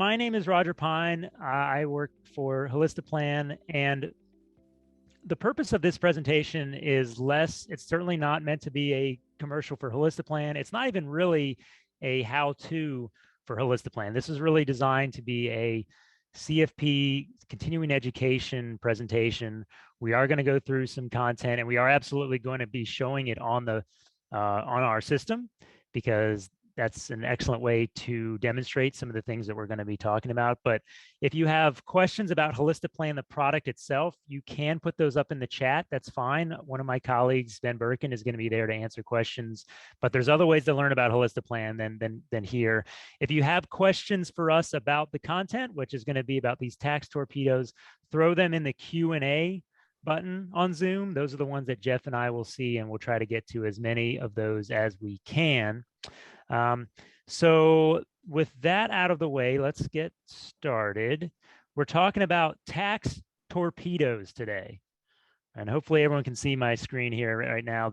my name is Roger Pine. I work for Plan, and the purpose of this presentation is it's certainly not meant to be a commercial for Plan. It's not even really a how-to for Plan. This is really designed to be a CFP continuing education presentation. We are going to go through some content, and we are absolutely going to be showing it on our system, because that's an excellent way to demonstrate some of the things that we're going to be talking about. But if you have questions about Plan, the product itself, you can put those up in the chat. That's fine. One of my colleagues, Ben Birkin, is going to be there to answer questions. But there's other ways to learn about Plan than here. If you have questions for us about the content, which is going to be about these tax torpedoes, throw them in the Q&A button on Zoom. Those are the ones that Jeff and I will see, and we'll try to get to as many of those as we can. So with that out of the way, let's get started. We're talking about tax torpedoes today, and hopefully everyone can see my screen here right now.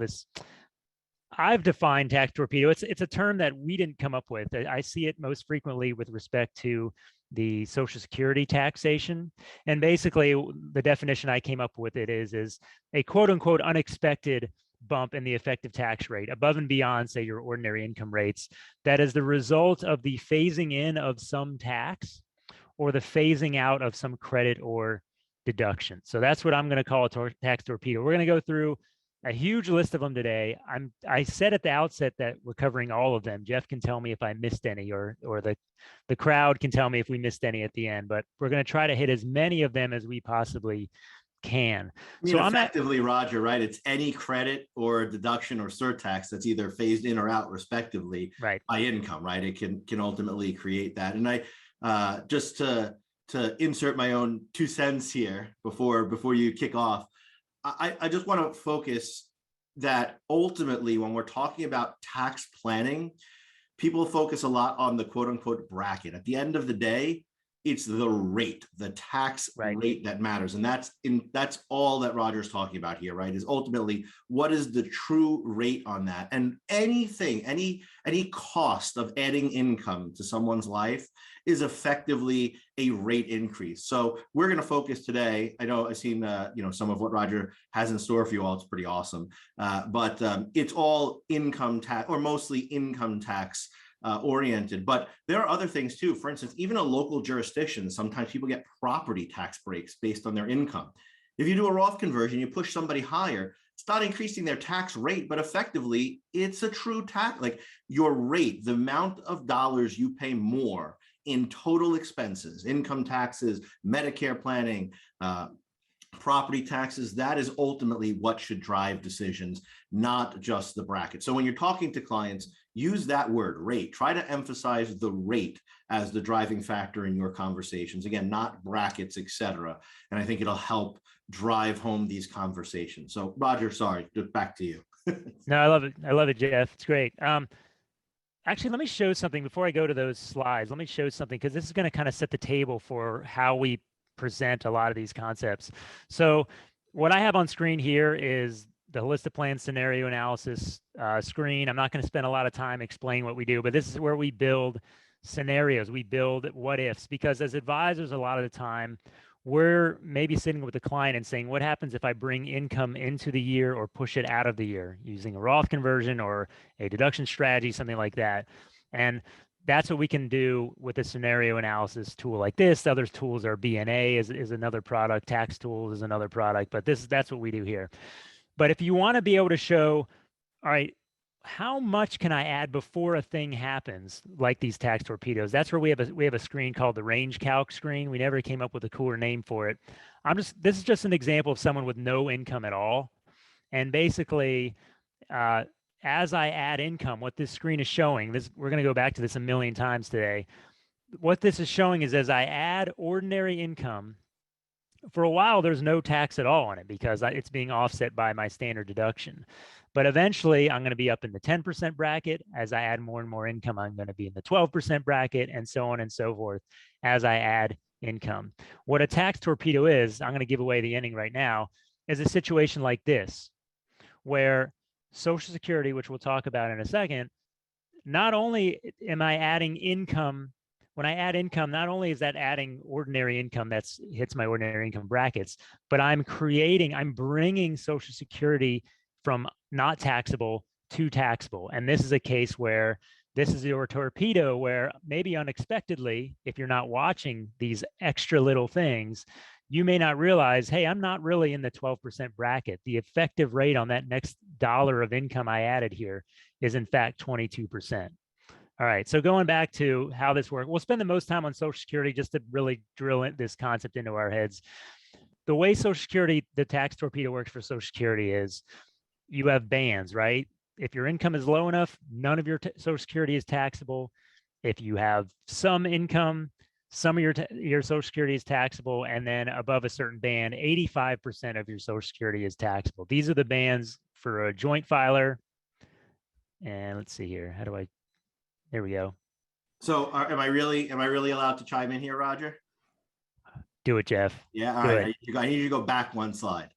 I've defined tax torpedo. It's a term that we didn't come up with. I see it most frequently with respect to the Social Security taxation. And basically the definition I came up with is a quote unquote unexpected bump in the effective tax rate above and beyond, say, your ordinary income rates, that is the result of the phasing in of some tax or the phasing out of some credit or deduction. So that's what I'm going to call a tax torpedo. We're going to go through a huge list of them today. I said at the outset that we're covering all of them. Jeff can tell me if I missed any, or the crowd can tell me if we missed any at the end, but we're going to try to hit as many of them as we possibly can. I mean, so effectively, Roger, right? It's any credit or deduction or surtax that's either phased in or out, respectively, right, by income, right? It can ultimately create that. And I just to insert my own 2 cents here before you kick off, I just want to focus that ultimately, when we're talking about tax planning, people focus a lot on the quote unquote bracket. At the end of the day, it's the rate, the tax rate that matters. And that's all that Roger's talking about here, right? Is ultimately, what is the true rate on that? And any cost of adding income to someone's life is effectively a rate increase. So we're going to focus today. I know I've seen some of what Roger has in store for you all. It's pretty awesome. But it's all income tax, or mostly income tax oriented, but there are other things too. For instance, even a local jurisdiction, sometimes people get property tax breaks based on their income. If you do a Roth conversion, you push somebody higher, it's not increasing their tax rate, but effectively it's a true tax, like your rate, the amount of dollars you pay more in total expenses, income taxes, Medicare planning, property taxes, that is ultimately what should drive decisions, not just the bracket. So when you're talking to clients, use that word, rate. Try to emphasize the rate as the driving factor in your conversations. Again, not brackets, etc. And I think it'll help drive home these conversations. So Roger, sorry, back to you. No, I love it. I love it, Jeff. It's great. Actually, let me show something before I go to those slides. Let me show something, because this is going to kind of set the table for how we present a lot of these concepts. So what I have on screen here is the Plan scenario analysis screen. I'm not going to spend a lot of time explaining what we do, but this is where we build scenarios. We build what ifs, because as advisors, a lot of the time, we're maybe sitting with the client and saying, what happens if I bring income into the year or push it out of the year using a Roth conversion or a deduction strategy, something like that. And that's what we can do with a scenario analysis tool like this. Other tools are BNA is another product, Tax Tools is another product, but that's what we do here. But if you want to be able to show, all right, how much can I add before a thing happens, like these tax torpedoes? That's where we have a screen called the range calc screen. We never came up with a cooler name for it. This is just an example of someone with no income at all. And basically, as I add income, what this screen is showing, we're going to go back to this a million times today. What this is showing is, as I add ordinary income, for a while, there's no tax at all on it because it's being offset by my standard deduction. But eventually, I'm going to be up in the 10% bracket. As I add more and more income, I'm going to be in the 12% bracket, and so on and so forth as I add income. What a tax torpedo is, I'm going to give away the ending right now, is a situation like this, where Social Security, which we'll talk about in a second, not only am I adding income when I add income, not only is that adding ordinary income that's hits my ordinary income brackets, but I'm bringing Social Security from not taxable to taxable. And this is a case where this is your torpedo, where maybe unexpectedly, if you're not watching these extra little things, you may not realize, hey, I'm not really in the 12% bracket. The effective rate on that next dollar of income I added here is in fact 22%. All right, so going back to how this works, we'll spend the most time on Social Security just to really drill this concept into our heads. The way Social Security, the tax torpedo works for Social Security is you have bands, right? If your income is low enough, none of your Social Security is taxable. If you have some income, some of your Social Security is taxable, and then above a certain band, 85% of your Social Security is taxable. These are the bands for a joint filer. And let's see here. There we go. So am I really allowed to chime in here, Roger? Do it, Jeff. Yeah, all right. I need you to go back one slide.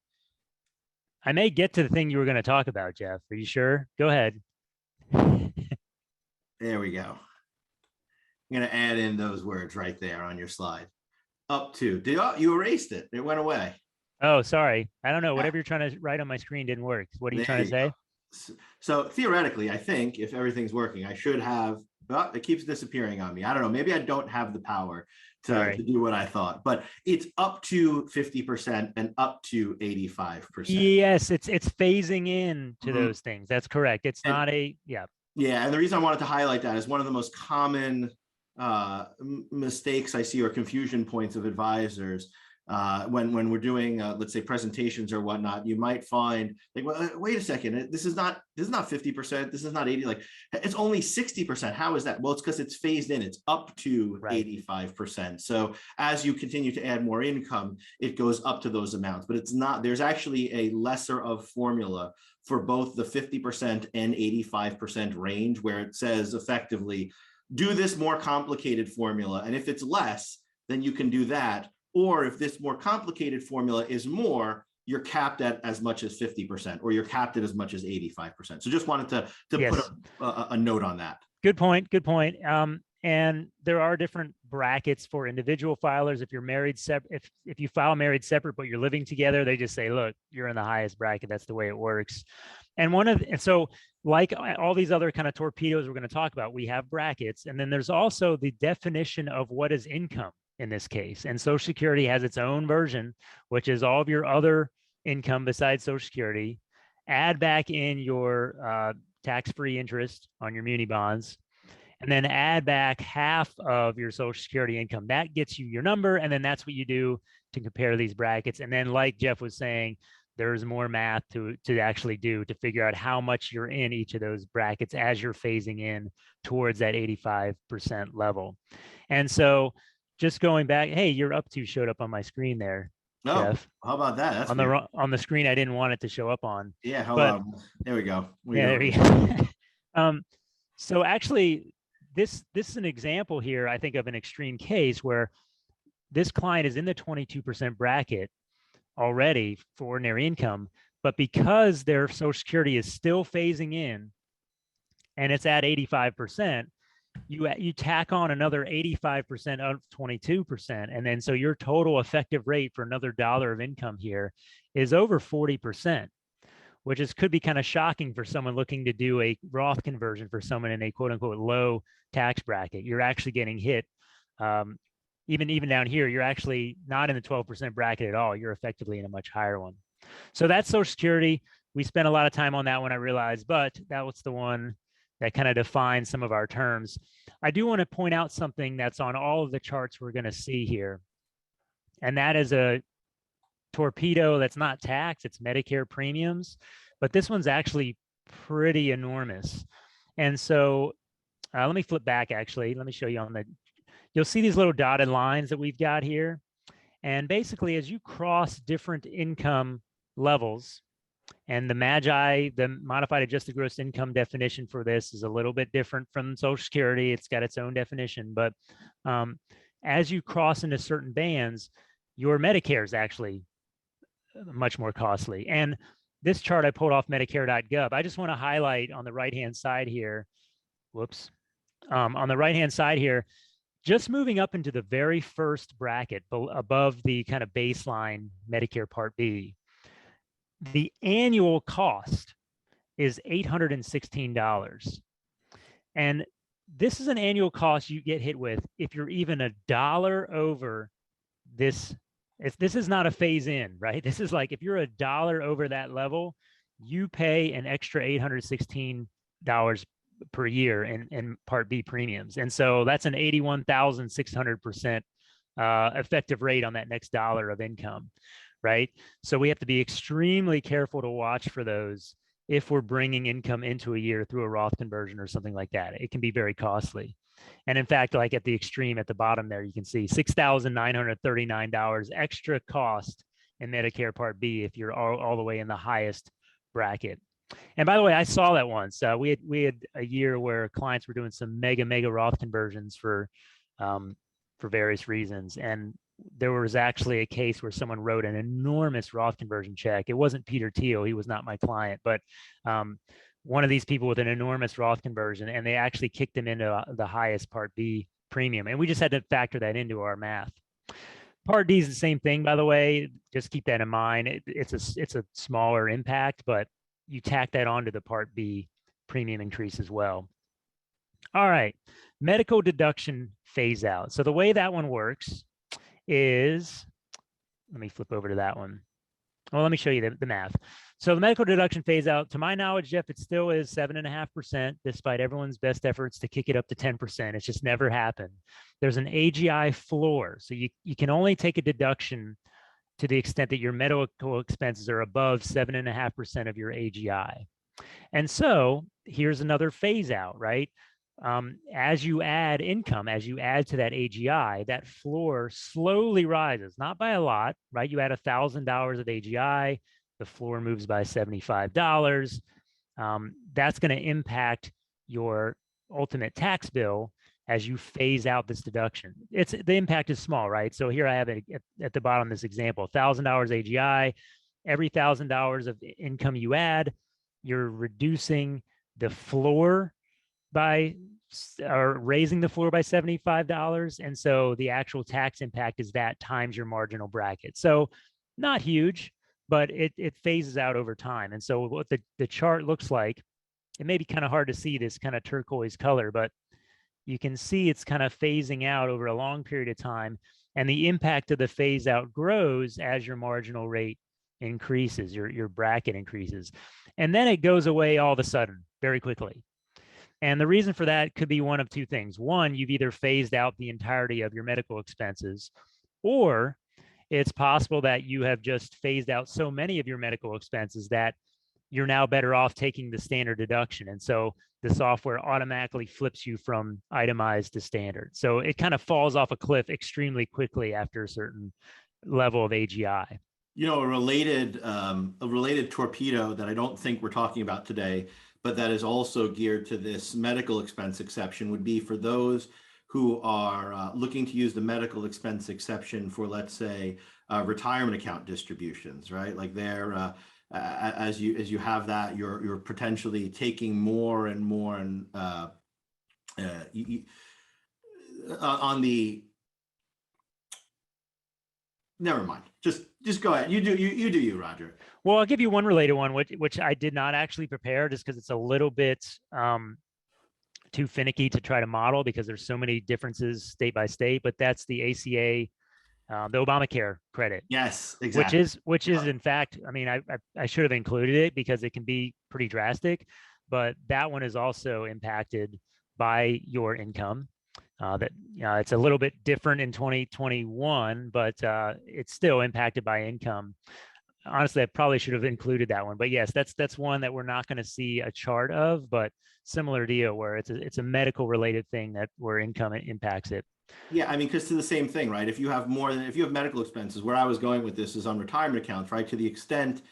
I may get to the thing you were going to talk about, Jeff. Are you sure? Go ahead. There we go. I'm going to add in those words right there on your slide. Up to. You erased it. It went away. Oh, sorry. I don't know. Whatever you're trying to write on my screen didn't work. What are you trying to say? So theoretically, I think if everything's working, I should have, but it keeps disappearing on me. I don't know. Maybe I don't have the power to do what I thought, but it's up to 50% and up to 85%. Yes, it's phasing in to those things. That's correct. It's not a, yeah. Yeah, and the reason I wanted to highlight that is one of the most common mistakes I see or confusion points of advisors when we're doing let's say presentations or whatnot. You might find like, well, wait a second, this is not 50%, this is not 80, like it's only 60%. How is that? Well, it's because it's phased in. It's up to 85%. So as you continue to add more income, it goes up to those amounts, but it's not, there's actually a lesser of formula for both the 50% and 85% range, where it says effectively do this more complicated formula, and if it's less, then you can do that. Or if this more complicated formula is more, you're capped at as much as 50%, or you're capped at as much as 85%. So just wanted to put a note on that. Good point. Good point. And there are different brackets for individual filers. If you're married, if you file married separate, but you're living together, they just say, look, you're in the highest bracket. That's the way it works. And so like all these other kind of torpedoes we're going to talk about, we have brackets. And then there's also the definition of what is income in this case. And Social Security has its own version, which is all of your other income besides Social Security. Add back in your tax-free interest on your muni bonds, and then add back half of your Social Security income. That gets you your number, and then that's what you do to compare these brackets. And then like Jeff was saying, there's more math to actually do to figure out how much you're in each of those brackets as you're phasing in towards that 85% level. And so just going back, hey, your up to showed up on my screen there, Jeff. How about that? That's on the screen I didn't want it to show up on. Yeah, hold on. There we go. There you go. So actually, this is an example here, I think, of an extreme case where this client is in the 22% bracket already for ordinary income, but because their Social Security is still phasing in and it's at 85%, you tack on another 85% of 22%. And then so your total effective rate for another dollar of income here is over 40%, which could be kind of shocking for someone looking to do a Roth conversion for someone in a quote unquote low tax bracket. You're actually getting hit. Even down here, you're actually not in the 12% bracket at all. You're effectively in a much higher one. So that's Social Security. We spent a lot of time on that one, I realized, but that was the one that kind of defines some of our terms. I do want to point out something that's on all of the charts we're going to see here. And that is a torpedo that's not tax, it's Medicare premiums, but this one's actually pretty enormous. And so let me flip back, actually. Let me show you you'll see these little dotted lines that we've got here. And basically, as you cross different income levels, and the modified adjusted gross income definition for this is a little bit different from Social Security. It's got its own definition, but as you cross into certain bands, your Medicare is actually much more costly. And this chart I pulled off Medicare.gov. I just want to highlight on the right-hand side here, on the right-hand side here, Just moving up into the very first bracket above the kind of baseline Medicare Part B, the annual cost is $816. And this is an annual cost you get hit with if you're even a dollar over this. This is not a phase in, right? This is like if you're a dollar over that level, you pay an extra $816 per year in Part B premiums. And so that's an 81,600% effective rate on that next dollar of income, right? So we have to be extremely careful to watch for those if we're bringing income into a year through a Roth conversion or something like that. It can be very costly. And in fact, like at the extreme at the bottom there, you can see $6,939 extra cost in Medicare Part B if you're all the way in the highest bracket. And by the way, I saw that once. We had a year where clients were doing some mega Roth conversions for various reasons, and there was actually a case where someone wrote an enormous Roth conversion check. It wasn't Peter Thiel; he was not my client, but one of these people with an enormous Roth conversion, and they actually kicked him into the highest Part B premium, and we just had to factor that into our math. Part D is the same thing, by the way. Just keep that in mind. It's a smaller impact, but you tack that onto the Part B premium increase as well. All right, medical deduction phase out. So the way that one works is, let me flip over to that one. Well, let me show you the math. So the medical deduction phase out, to my knowledge, Jeff, it still is 7.5%, despite everyone's best efforts to kick it up to 10%. It's just never happened. There's an AGI floor. So you can only take a deduction to the extent that your medical expenses are above 7.5% of your AGI. And so here's another phase out, right? As you add income, as you add to that AGI, that floor slowly rises, not by a lot, right? You add $1,000 of AGI, the floor moves by $75. That's going to impact your ultimate tax bill as you phase out this deduction. The impact is small, right? So here I have it at the bottom, this example, $1,000 AGI, every $1,000 of income you add, you're reducing the floor by, or raising the floor by $75. And so the actual tax impact is that times your marginal bracket. So not huge, but it phases out over time. And so what the chart looks like, it may be kind of hard to see this kind of turquoise color, but you can see it's kind of phasing out over a long period of time. And the impact of the phase out grows as your marginal rate increases, your bracket increases. And then it goes away all of a sudden, very quickly. And the reason for that could be one of two things. One, you've either phased out the entirety of your medical expenses, or it's possible that you have just phased out so many of your medical expenses that you're now better off taking the standard deduction. And so the software automatically flips you from itemized to standard. So it kind of falls off a cliff extremely quickly after a certain level of AGI. You know, a related torpedo that I don't think we're talking about today, but that is also geared to this medical expense exception, would be for those who are looking to use the medical expense exception for, let's say, retirement account distributions, right? Like they're as you have that, you're potentially taking more and more and on the. Never mind. Just go ahead. You do you, Roger. Well, I'll give you one related one, which I did not actually prepare, just because it's a little bit too finicky to try to model because there's so many differences state by state. But that's the ACA, the Obamacare credit. Yes, exactly. Which is in fact, I mean, I should have included it because it can be pretty drastic, but that one is also impacted by your income. That it's a little bit different in 2021, but it's still impacted by income. Honestly, I probably should have included that one, but yes, that's one that we're not going to see a chart of, but similar deal where it's a medical related thing where income impacts it. Yeah, I mean, because to the same thing, right? If you have medical expenses, where I was going with this is on retirement accounts, right? To the extent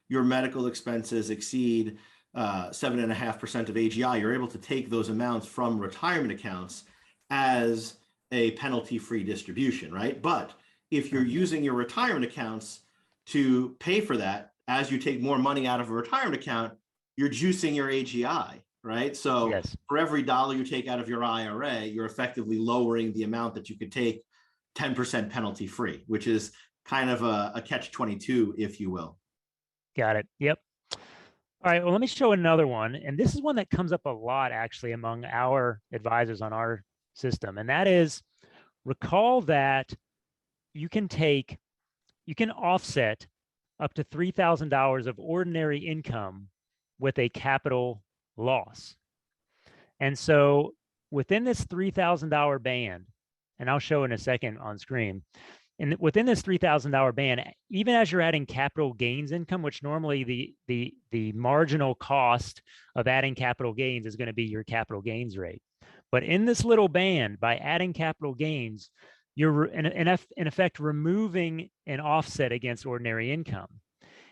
your medical expenses exceed 7.5% of AGI, you're able to take those amounts from retirement accounts as a penalty-free distribution, right? But if you're using your retirement accounts to pay for that, as you take more money out of a retirement account, you're juicing your AGI, right? So Yes. for every dollar you take out of your IRA, you're effectively lowering the amount that you could take 10% penalty free, which is kind of a catch-22, if you will. Got it. Yep. All right. Well, let me show another one. And this is one that comes up a lot actually among our advisors on our system. And that is, recall that you can offset up to $3,000 of ordinary income with a capital loss. And so within this $3,000 band, and I'll show in a second on screen, and within this $3,000 band, even as you're adding capital gains income, which normally the marginal cost of adding capital gains is going to be your capital gains rate. But in this little band, by adding capital gains, you're in effect removing an offset against ordinary income.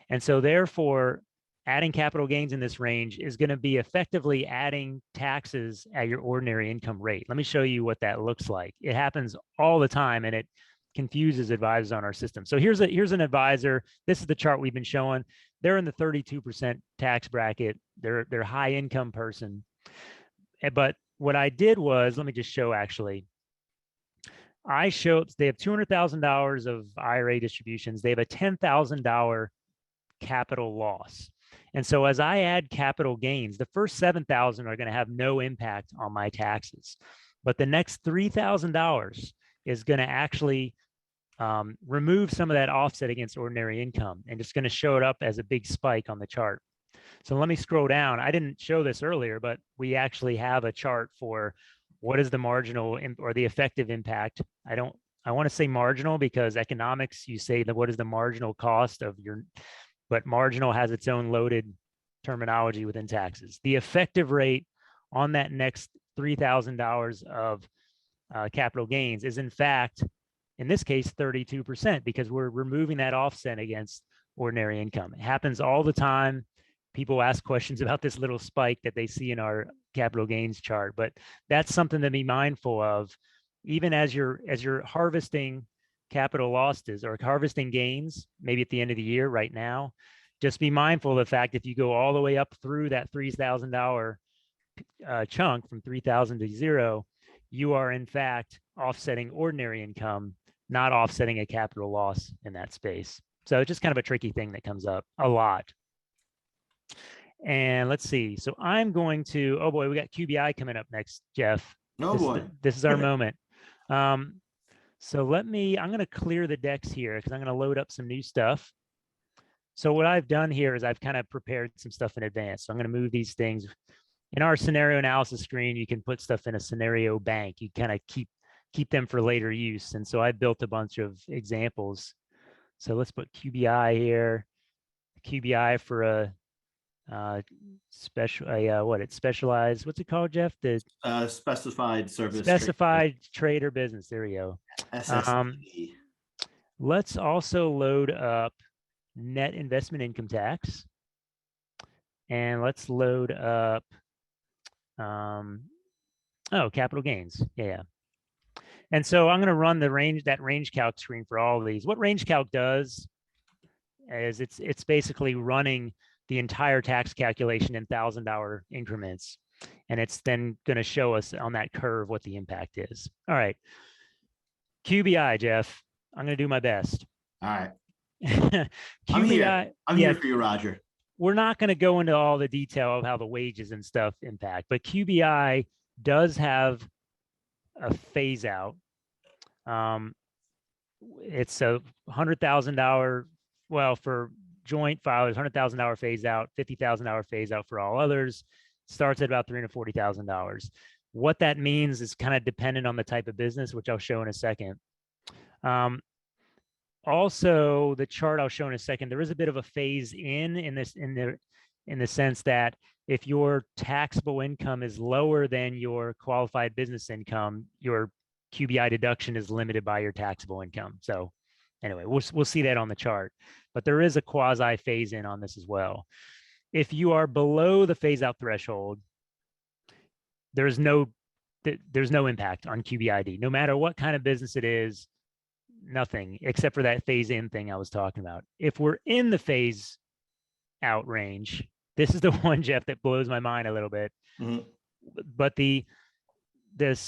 And so therefore, adding capital gains in this range is going to be effectively adding taxes at your ordinary income rate. Let me show you what that looks like. It happens all the time, and it confuses advisors on our system. So here's an advisor. This is the chart we've been showing. They're in the 32% tax bracket. They're a high income person. But what I did was, let me just show actually. I showed they have $200,000 of IRA distributions. They have a $10,000 capital loss. And so as I add capital gains, the first 7,000 are going to have no impact on my taxes. But the next $3,000 is going to actually remove some of that offset against ordinary income, and it's going to show it up as a big spike on the chart. So let me scroll down. I didn't show this earlier, but we actually have a chart for what is the marginal or the effective impact. I want to say marginal because economics, you say that what is the marginal cost of your, but marginal has its own loaded terminology within taxes. The effective rate on that next $3,000 of capital gains is in fact, in this case, 32%, because we're removing that offset against ordinary income. It happens all the time. People ask questions about this little spike that they see in our capital gains chart, but that's something to be mindful of, even as you're harvesting capital losses or harvesting gains, maybe at the end of the year right now. Just be mindful of the fact if you go all the way up through that $3,000 chunk from 3,000 to 0, you are in fact offsetting ordinary income, not offsetting a capital loss in that space. So it's just kind of a tricky thing that comes up a lot. And let's see. So I'm going to, oh boy, we got QBI coming up next, Jeff. Oh boy. This is our moment. So I'm going to clear the decks here because I'm going to load up some new stuff. So what I've done here is I've kind of prepared some stuff in advance. So I'm going to move these things. In our scenario analysis screen, you can put stuff in a scenario bank. You kind of keep them for later use. And so I built a bunch of examples. So let's put QBI here. QBI for a specialized, what's it called, Jeff? The specified service. Specified trader business. There we go. SSD. Let's also load up net investment income tax. And let's load up, capital gains. Yeah. And so I'm going to run that range calc screen for all of these. What range calc does is it's basically running the entire tax calculation in $1,000 increments. And it's then going to show us on that curve what the impact is. All right. QBI, Jeff. I'm going to do my best. All right. QBI. I'm here for you, Roger. We're not going to go into all the detail of how the wages and stuff impact, but QBI does have a phase out. It's a $100,000, well, for joint filers, $100,000 phase out, $50,000 phase out for all others. Starts at about $340,000. What that means is kind of dependent on the type of business, which I'll show in a second. Also, the chart I'll show in a second, there is a bit of a phase in the sense that if your taxable income is lower than your qualified business income, your QBI deduction is limited by your taxable income. So anyway, we'll see that on the chart, but there is a quasi phase in on this as well. If you are below the phase out threshold, there's no impact on QBID, no matter what kind of business it is. Nothing except for that phase in thing I was talking about. If we're in the phase out range, This is the one, Jeff, that blows my mind a little bit. Mhm. But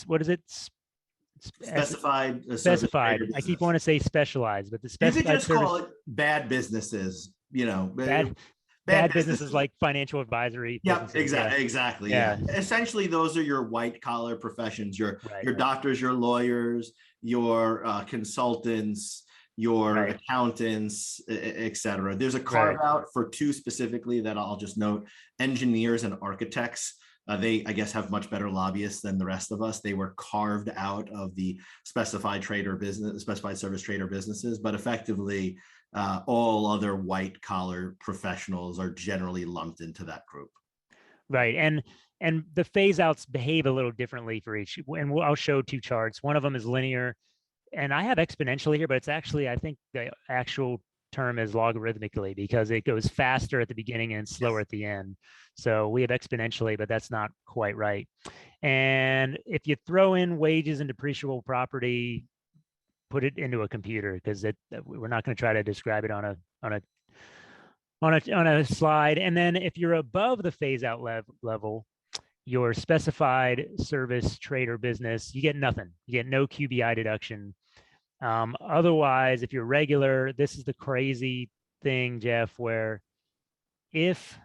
what is it? Specified service Specified. trader I keep business. wanting to say specialized, but the You could specified just call service it bad businesses, bad bad bad businesses businesses. like financial advisory Yep, businesses. Yeah. exactly. Yeah. Yeah. Essentially, those are your white collar professions, Right. your doctors, your lawyers, your consultants, your Right. accountants, et cetera. There's a carve Right. out for two specifically that I'll just note: engineers and architects. They, I guess, have much better lobbyists than the rest of us. They were carved out of the specified service trader businesses, but effectively, all other white collar professionals are generally lumped into that group. Right. And the phase outs behave a little differently for each. And I'll show two charts. One of them is linear, and I have exponentially here, but it's actually, I think the actual term is logarithmically because it goes faster at the beginning and slower Yes. at the end. So we have exponentially, but that's not quite right. And if you throw in wages and depreciable property, put it into a computer because we're not going to try to describe it on a slide. And then if you're above the phase out level, your specified service trader business, you get nothing. You get no QBI deduction. Otherwise, if you're regular, this is the crazy thing, Jeff, where if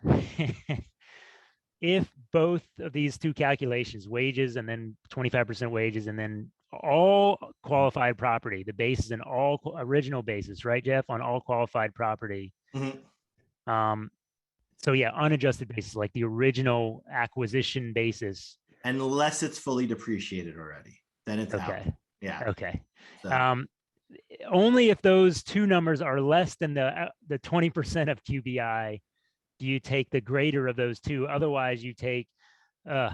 if both of these two calculations, wages and then 25% wages, and then all qualified property, the basis and all original basis, right, Jeff, on all qualified property. Mm-hmm. So yeah, unadjusted basis, like the original acquisition basis. Unless it's fully depreciated already, then it's out. Okay. Yeah. Okay. So. Only if those two numbers are less than the 20% of QBI do you take the greater of those two. Otherwise, you take, yeah.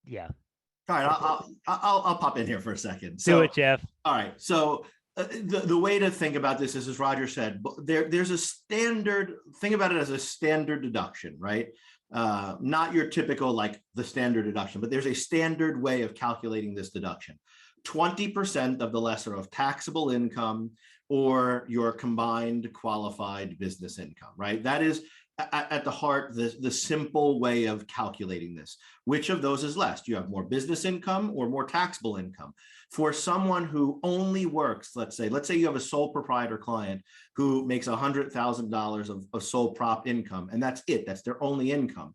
All right, I'll pop in here for a second. Do So, it, Jeff. all right, so the way to think about this is, as Roger said, there's a standard, think about it as a standard deduction, right? Not your typical, like the standard deduction, but there's a standard way of calculating this deduction. 20% of the lesser of taxable income or your combined qualified business income, right? That is at the heart, the simple way of calculating this. Which of those is less? Do you have more business income or more taxable income? For someone who only works, let's say you have a sole proprietor client who makes $100,000 of sole prop income, and that's it, that's their only income.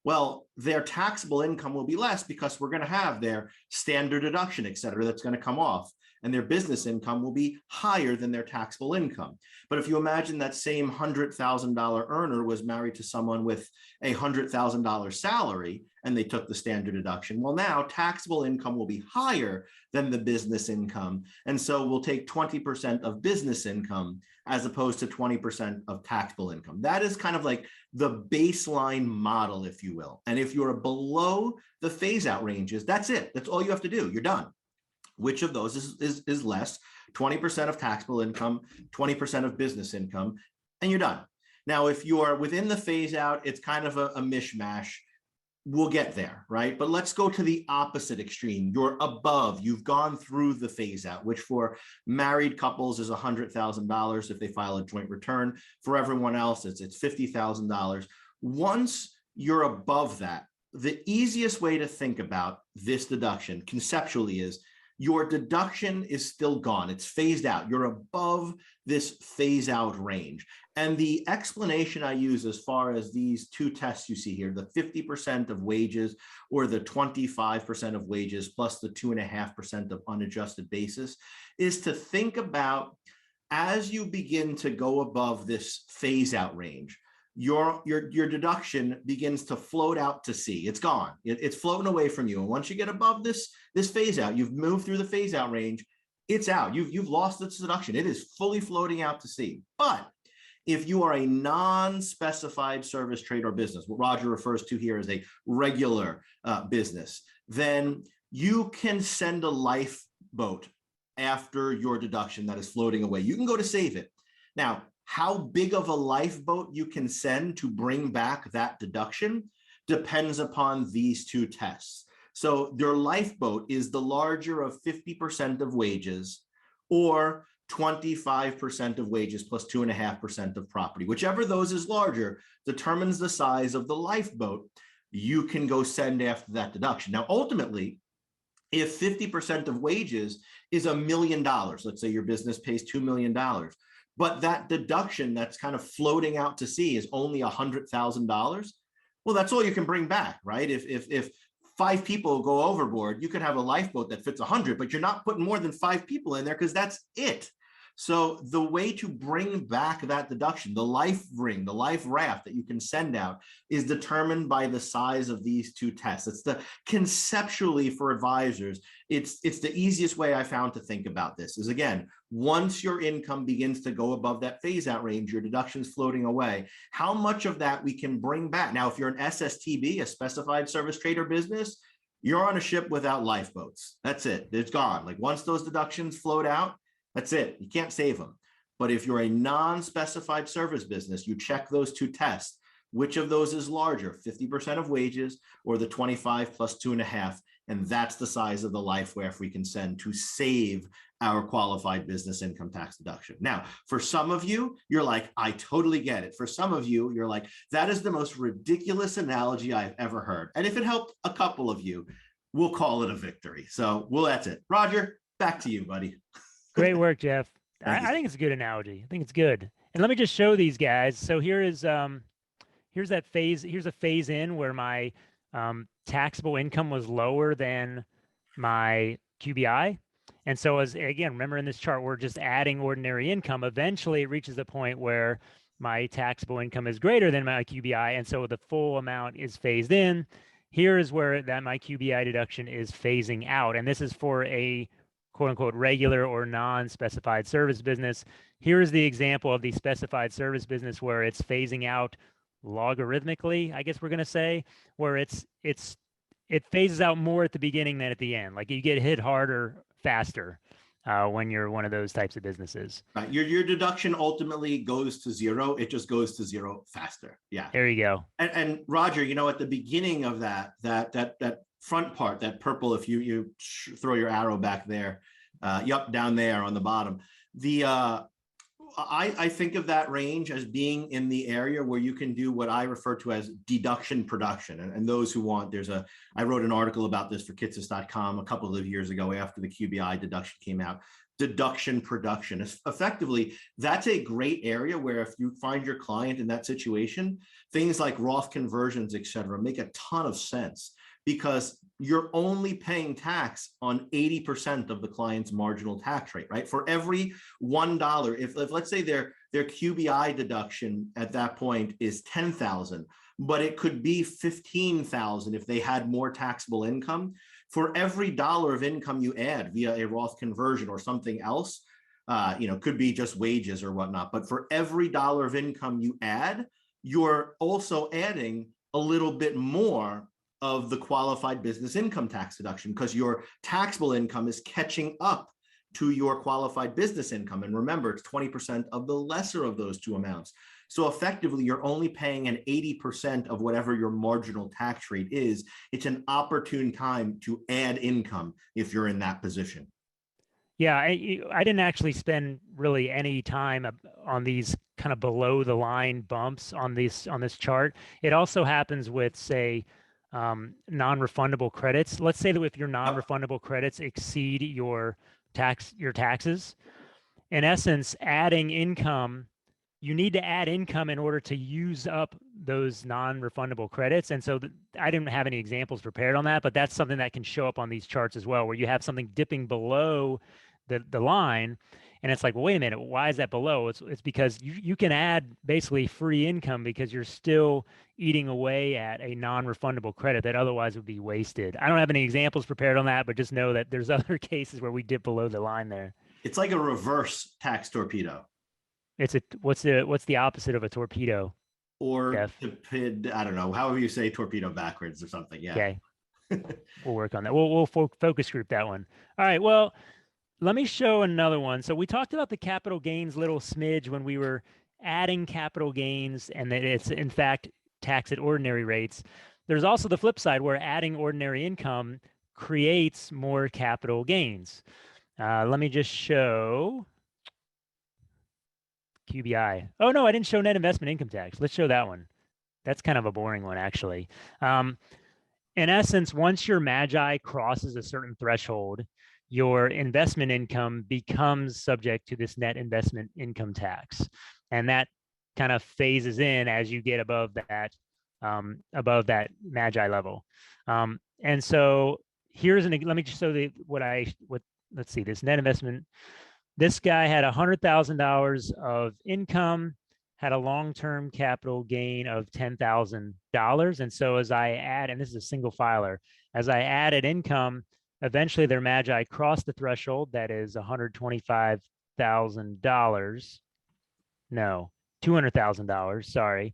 Well, their taxable income will be less because we're going to have their standard deduction, et cetera, that's going to come off. And their business income will be higher than their taxable income. But if you imagine that same $100,000 earner was married to someone with a $100,000 salary and they took the standard deduction, well, now taxable income will be higher than the business income. And so we'll take 20% of business income as opposed to 20% of taxable income. That is kind of like the baseline model, if you will. And if you're below the phase out ranges, that's it. That's all you have to do. You're done. Which of those is less? 20% of taxable income, 20% of business income, and you're done. Now, if you are within the phase out, it's kind of a mishmash. We'll get there, right? But let's go to the opposite extreme. You're above, you've gone through the phase out, which for married couples is $100,000 if they file a joint return. For everyone else, it's $50,000. Once you're above that, the easiest way to think about this deduction conceptually is your deduction is still gone. It's phased out. You're above this phase out range. And the explanation I use as far as these two tests you see here, the 50% of wages or the 25% of wages plus the 2.5% of unadjusted basis, is to think about as you begin to go above this phase out range, your deduction begins to float out to sea. It's gone. It's floating away from you. And once you get above this phase out, you've moved through the phase out range, it's out. You've lost its deduction. It is fully floating out to sea. But if you are a non-specified service trade or business, what Roger refers to here as a regular business, then you can send a lifeboat after your deduction that is floating away. You can go to save it. Now, how big of a lifeboat you can send to bring back that deduction depends upon these two tests. So your lifeboat is the larger of 50% of wages or 25% of wages plus 2.5% of property. Whichever of those is larger determines the size of the lifeboat you can go send after that deduction. Now, ultimately, if 50% of wages is $1 million, let's say your business pays $2 million, but that deduction that's kind of floating out to sea is only $100,000, well, that's all you can bring back, right? If 5 people go overboard, you could have a lifeboat that fits 100, but you're not putting more than 5 people in there because that's it. So the way to bring back that deduction, the life ring, the life raft that you can send out, is determined by the size of these two tests. It's the conceptually for advisors, it's the easiest way I found to think about this is, again, once your income begins to go above that phase out range, your deductions floating away, how much of that we can bring back. Now, if you're an SSTB, a specified service trader business, you're on a ship without lifeboats. That's it. It's gone. Like once those deductions float out, that's it. You can't save them. But if you're a non-specified service business, you check those two tests. Which of those is larger, 50% of wages or the 25 plus 2.5? And that's the size of the life raft we can send to save our qualified business income tax deduction. Now, for some of you, you're like, I totally get it. For some of you, you're like, that is the most ridiculous analogy I've ever heard. And if it helped a couple of you, we'll call it a victory. So, well, that's it. Roger, back to you, buddy. Great work, Jeff. I think it's a good analogy. I think it's good. And let me just show these guys. So here is here's that phase. Here's a phase in where my taxable income was lower than my QBI. And so as again, remember in this chart, we're just adding ordinary income. Eventually it reaches the point where my taxable income is greater than my QBI. And so the full amount is phased in. Here is where that my QBI deduction is phasing out. And this is for a quote unquote regular or non-specified service business. Here is the example of the specified service business where it's phasing out logarithmically, I guess we're going to say, where it phases out more at the beginning than at the end. Like you get hit harder, faster when you're one of those types of businesses. Right. Your deduction ultimately goes to zero. It just goes to zero faster. Yeah. There you go. And Roger, at the beginning of that front part, that purple, if you throw your arrow back there, down there on the bottom, I think of that range as being in the area where you can do what I refer to as deduction production. And those who want, I wrote an article about this for kitsis.com a couple of years ago after the QBI deduction came out. Deduction production is effectively, that's a great area where if you find your client in that situation, things like Roth conversions, et cetera, make a ton of sense because you're only paying tax on 80% of the client's marginal tax rate, right? For every $1, if let's say their QBI deduction at that point is $10,000, but it could be $15,000 if they had more taxable income. For every dollar of income you add via a Roth conversion or something else, could be just wages or whatnot, but for every dollar of income you add, you're also adding a little bit more of the qualified business income tax deduction because your taxable income is catching up to your qualified business income. And remember, it's 20% of the lesser of those two amounts. So effectively, you're only paying an 80% of whatever your marginal tax rate is. It's an opportune time to add income if you're in that position. Yeah, I didn't actually spend really any time on these kind of below the line bumps on this chart. It also happens with, say, non-refundable credits. Let's say that if your non-refundable credits exceed your taxes, in essence, adding income, you need to add income in order to use up those non-refundable credits. And so I didn't have any examples prepared on that, but that's something that can show up on these charts as well, where you have something dipping below the line. And it's like, well, wait a minute, why is that below? It's because you can add basically free income because you're still eating away at a non-refundable credit that otherwise would be wasted. I don't have any examples prepared on that, but just know that there's other cases where we dip below the line there. It's like a reverse tax torpedo. What's the opposite of a torpedo? Or I don't know, however you say torpedo backwards or something. Yeah. Okay. We'll work on that. We'll focus group that one. All right. Well, let me show another one. So we talked about the capital gains little smidge when we were adding capital gains and that it's in fact taxed at ordinary rates. There's also the flip side where adding ordinary income creates more capital gains. Let me just show QBI. Oh no, I didn't show net investment income tax. Let's show that one. That's kind of a boring one, actually. In essence, once your MAGI crosses a certain threshold, your investment income becomes subject to this net investment income tax. And that kind of phases in as you get above that MAGI level. And so here's let me just show let's see, this net investment. This guy had $100,000 of income, had a long-term capital gain of $10,000. And so as I add, and this is a single filer, as I added income, eventually their MAGI crossed the threshold. That is $125,000. No, $200,000, sorry.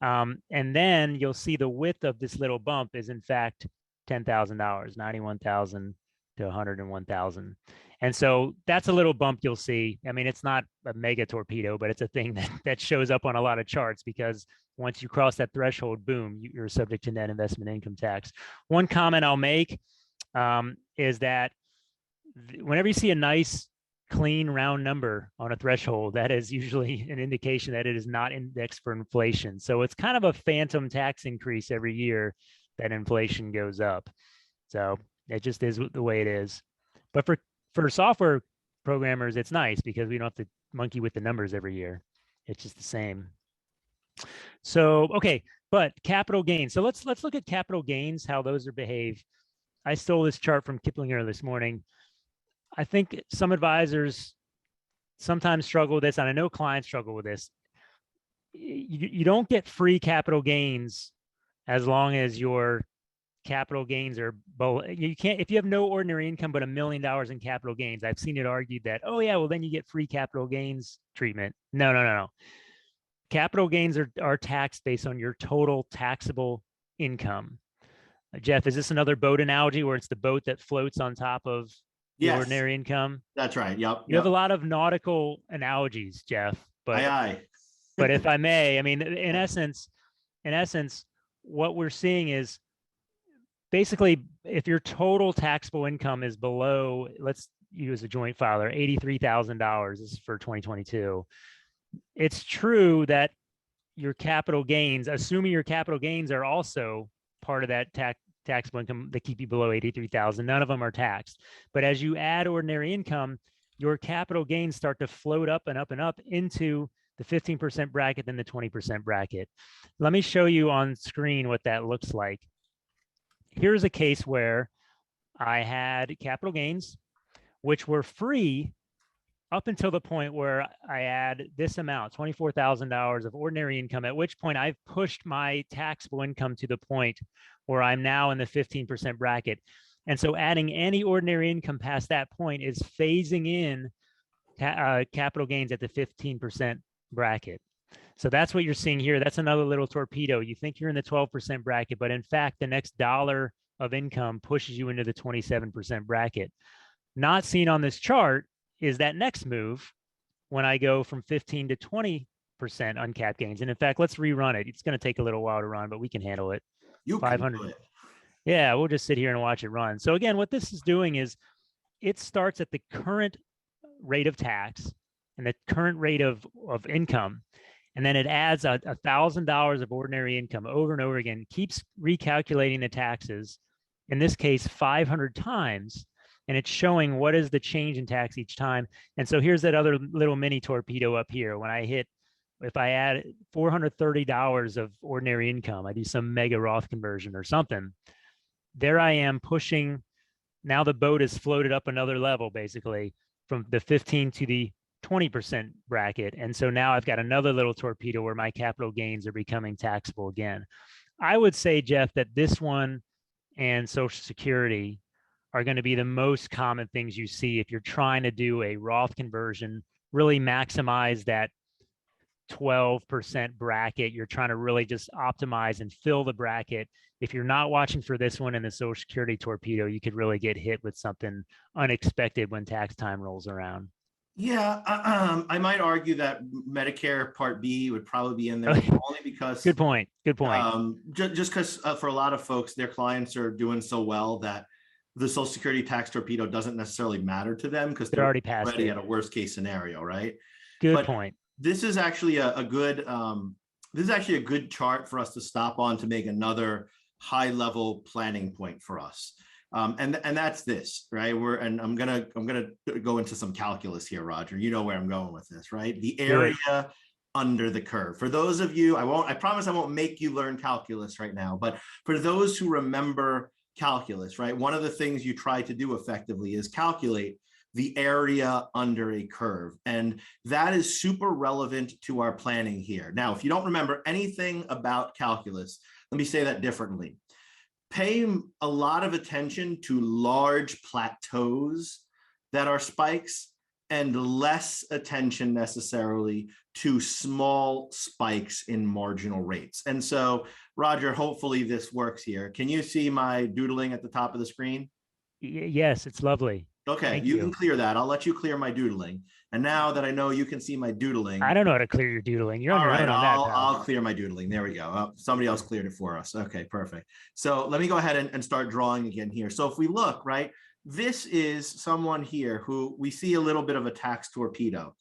And then you'll see the width of this little bump is in fact $10,000, 91,000 to 101,000. And so that's a little bump you'll see. I mean, it's not a mega torpedo, but it's a thing that shows up on a lot of charts, because once you cross that threshold, boom, you're subject to net investment income tax. One comment I'll make is that whenever you see a nice, clean, round number on a threshold, that is usually an indication that it is not indexed for inflation. So it's kind of a phantom tax increase every year that inflation goes up. So it just is the way it is. But for software programmers, it's nice because we don't have to monkey with the numbers every year. It's just the same. So, okay, but capital gains. So let's look at capital gains, how those are behave. I stole this chart from Kiplinger this morning. I think some advisors sometimes struggle with this, and I know clients struggle with this. You don't get free capital gains as long as your capital gains are below. You can't, if you have no ordinary income but $1 million in capital gains. I've seen it argued that, oh yeah, well then you get free capital gains treatment. No. Capital gains are taxed based on your total taxable income. Jeff, is this another boat analogy where it's the boat that floats on top of the ordinary income? That's right. Yep. You have a lot of nautical analogies, Jeff. But aye. But if I may, I mean, in essence, what we're seeing is basically if your total taxable income is below, let's use a joint filer, $83,000. This is for 2022. It's true that your capital gains, assuming your capital gains are also part of that taxable income that keep you below 83,000, none of them are taxed. But as you add ordinary income, your capital gains start to float up and up and up into the 15% bracket, then the 20% bracket. Let me show you on screen what that looks like. Here's a case where I had capital gains, which were free up until the point where I add this amount, $24,000 of ordinary income, at which point I've pushed my taxable income to the point where I'm now in the 15% bracket. And so adding any ordinary income past that point is phasing in capital gains at the 15% bracket. So that's what you're seeing here. That's another little torpedo. You think you're in the 12% bracket, but in fact, the next dollar of income pushes you into the 27% bracket. Not seen on this chart is that next move when I go from 15 to 20% uncapped gains. And in fact, let's rerun it. It's going to take a little while to run, but we can handle it. You 500. Can do it. Yeah, we'll just sit here and watch it run. So again, what this is doing is it starts at the current rate of tax and the current rate of income. And then it adds $1,000 of ordinary income over and over again, keeps recalculating the taxes, in this case, 500 times. And it's showing what is the change in tax each time. And so here's that other little mini torpedo up here. When I hit, if I add $430 of ordinary income, I do some mega Roth conversion or something, there I am pushing, now the boat is floated up another level, basically, from the 15 to the 20% bracket. And so now I've got another little torpedo where my capital gains are becoming taxable again. I would say, Jeff, that this one and Social Security are going to be the most common things you see if you're trying to do a Roth conversion, really maximize that 12% bracket. You're trying to really just optimize and fill the bracket. If you're not watching for this one in the Social Security torpedo, you could really get hit with something unexpected when tax time rolls around. Yeah, I might argue that Medicare Part B would probably be in there only because. Good point. Just because for a lot of folks, their clients are doing so well that the Social Security tax torpedo doesn't necessarily matter to them because they're already at a worst case scenario, right? Good point. this is actually a good chart for us to stop on to make another high level planning point for us. And that's this, right? I'm gonna go into some calculus here, Roger. You know where I'm going with this, right? The area under the curve. For those of you, I promise I won't make you learn calculus right now, but for those who remember calculus, right? One of the things you try to do effectively is calculate the area under a curve. And that is super relevant to our planning here. Now, if you don't remember anything about calculus, let me say that differently. Pay a lot of attention to large plateaus that are spikes and less attention necessarily to small spikes in marginal rates. And so, Roger, hopefully this works here. Can you see my doodling at the top of the screen? Yes, it's lovely. Okay, you can clear that. I'll let you clear my doodling. And now that I know you can see my doodling, I don't know how to clear your doodling. You're on your own on that, pal. I'll clear my doodling. There we go. Oh, somebody else cleared it for us. Okay, perfect. So let me go ahead and start drawing again here. So if we look, right, this is someone here who we see a little bit of a tax torpedo.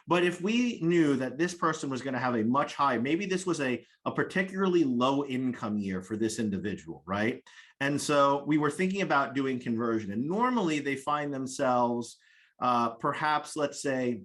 But if we knew that this person was going to have a much higher, maybe this was a particularly low income year for this individual, right? And so we were thinking about doing conversion. And normally they find themselves perhaps, let's say,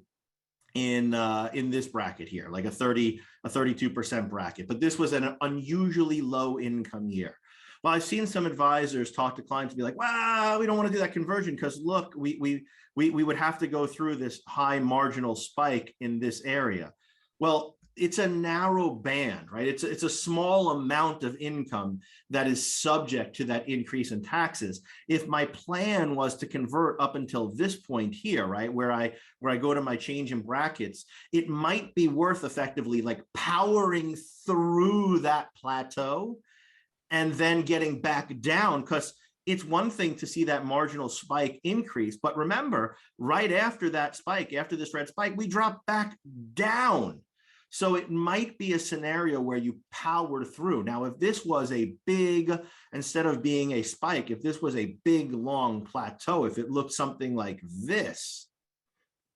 in this bracket here, like a 32% bracket. But this was an unusually low income year. Well, I've seen some advisors talk to clients and be like, "Wow, we don't want to do that conversion because look, we would have to go through this high marginal spike in this area." Well, it's a narrow band, right? It's a small amount of income that is subject to that increase in taxes. If my plan was to convert up until this point here, right, where I go to my change in brackets, it might be worth effectively like powering through that plateau and then getting back down, because it's one thing to see that marginal spike increase, but remember, right after that spike, after this red spike, we drop back down. So it might be a scenario where you power through. Now, if this was a big, instead of being a spike, if this was a big, long plateau, if it looked something like this,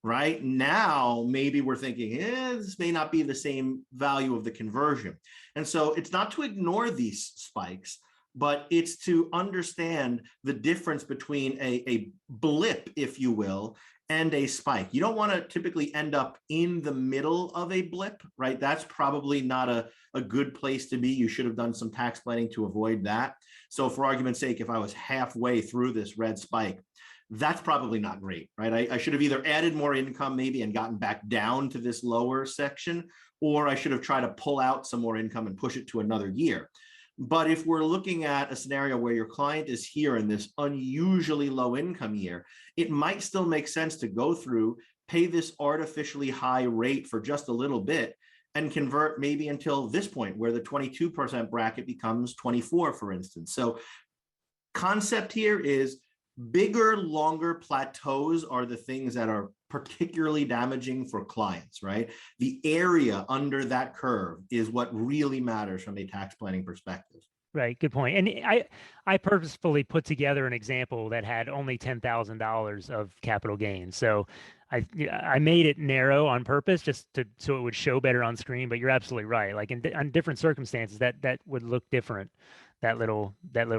right now, maybe we're thinking, this may not be the same value of the conversion. And so it's not to ignore these spikes, but it's to understand the difference between a blip, if you will, and a spike. You don't want to typically end up in the middle of a blip, right? That's probably not a good place to be. You should have done some tax planning to avoid that. So for argument's sake, if I was halfway through this red spike, that's probably not great, right? I should have either added more income maybe and gotten back down to this lower section, or I should have tried to pull out some more income and push it to another year. But if we're looking at a scenario where your client is here in this unusually low income year, it might still make sense to go through, pay this artificially high rate for just a little bit, and convert maybe until this point where the 22% bracket becomes 24, for instance. So concept here is bigger, longer plateaus are the things that are particularly damaging for clients, right? The area under that curve is what really matters from a tax planning perspective. Right. Good point. And I purposefully put together an example that had only $10,000 of capital gains. So I made it narrow on purpose just so it would show better on screen. But you're absolutely right. Like on different circumstances, that would look different. That little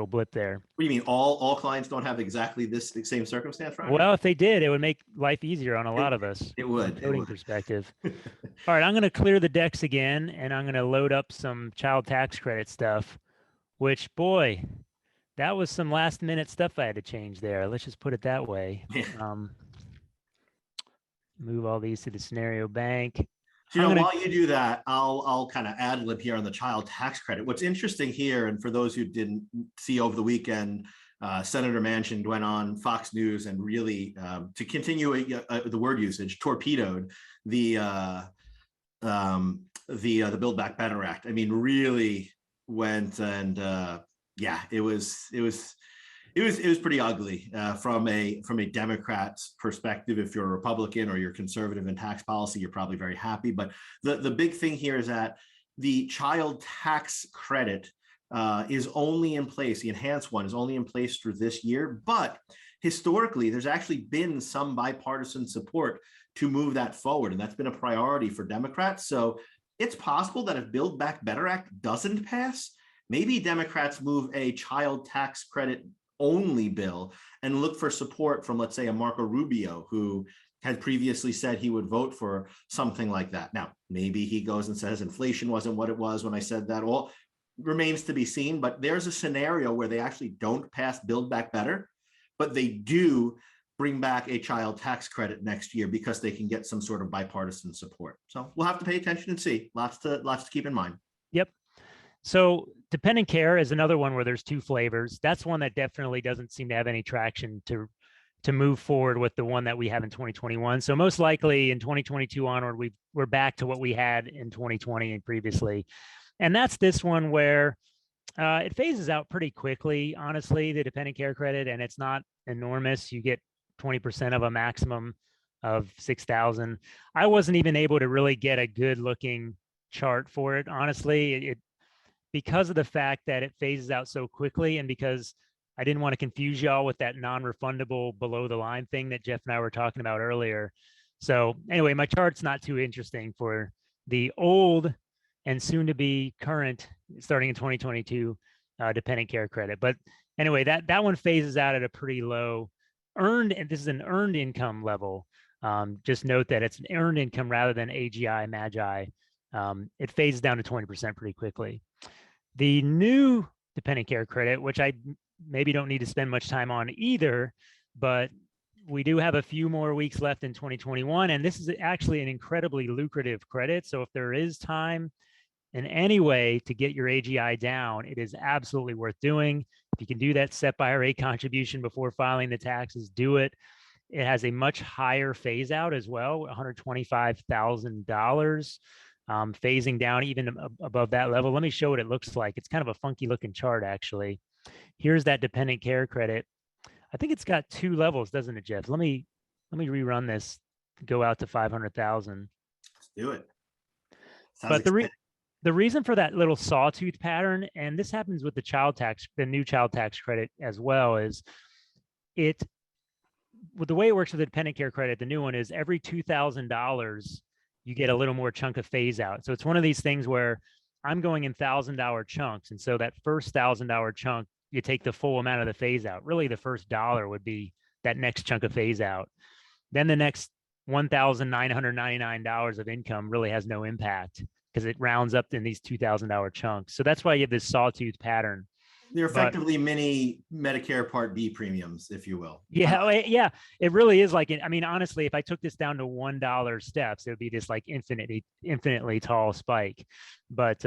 blip there. What do you mean? All clients don't have exactly this same circumstance, Roger? Well, if they did, it would make life easier on a lot of us. It would. From a coding perspective. All right, I'm going to clear the decks again, and I'm going to load up some child tax credit stuff. Which, boy, that was some last minute stuff I had to change there. Let's just put it that way. Move all these to the scenario bank. So, while you do that, I'll kind of ad lib here on the child tax credit. What's interesting here, and for those who didn't see over the weekend, Senator Manchin went on Fox News and really, to continue the word usage, torpedoed the Build Back Better Act. I mean, really went and it was pretty ugly from a Democrat's perspective. If you're a Republican or you're conservative in tax policy, you're probably very happy. But the big thing here is that the child tax credit is only in place. The enhanced one is only in place for this year, but historically, there's actually been some bipartisan support to move that forward. And that's been a priority for Democrats. So it's possible that if Build Back Better Act doesn't pass, maybe Democrats move a child tax credit only bill and look for support from, let's say, a Marco Rubio, who had previously said he would vote for something like that. Now, maybe he goes and says inflation wasn't what it was when I said that. All remains to be seen, but there's a scenario where they actually don't pass Build Back Better, but they do bring back a child tax credit next year because they can get some sort of bipartisan support. So we'll have to pay attention and see. Lots to keep in mind. Yep. So dependent care is another one where there's two flavors. That's one that definitely doesn't seem to have any traction to move forward with the one that we have in 2021. So most likely in 2022 onward, we're back to what we had in 2020 and previously. And that's this one where it phases out pretty quickly, honestly, the dependent care credit, and it's not enormous. You get 20% of a maximum of 6,000. I wasn't even able to really get a good looking chart for it, honestly. Because of the fact that it phases out so quickly, and because I didn't want to confuse y'all with that non-refundable below the line thing that Jeff and I were talking about earlier. So anyway, my chart's not too interesting for the old and soon to be current, starting in 2022, dependent care credit. But anyway, that one phases out at a pretty low earned, and this is an earned income level. Just note that it's an earned income rather than AGI, MAGI. It phases down to 20% pretty quickly. The new dependent care credit, which I maybe don't need to spend much time on either, but we do have a few more weeks left in 2021, and this is actually an incredibly lucrative credit. So if there is time in any way to get your AGI down, it is absolutely worth doing. If you can do that SEP IRA contribution before filing the taxes, do it. It has a much higher phase out as well, $125,000. Phasing down even above that level. Let me show what it looks like. It's kind of a funky looking chart, actually. Here's that dependent care credit. I think it's got two levels, doesn't it, Jeff? Let me rerun this, go out to 500,000. Let's do it. But the reason for that little sawtooth pattern, and this happens with the new child tax credit as well, is with the way it works with the dependent care credit, the new one is every $2,000 you get a little more chunk of phase out. So it's one of these things where I'm going in $1,000 chunks. And so that first $1,000 chunk, you take the full amount of the phase out. Really, the first dollar would be that next chunk of phase out. Then the next $1,999 of income really has no impact because it rounds up in these $2,000 chunks. So that's why you have this sawtooth pattern. They're effectively mini Medicare Part B premiums, if you will. Yeah, it really is like, I mean, honestly, if I took this down to $1 steps, it would be this like infinitely tall spike. But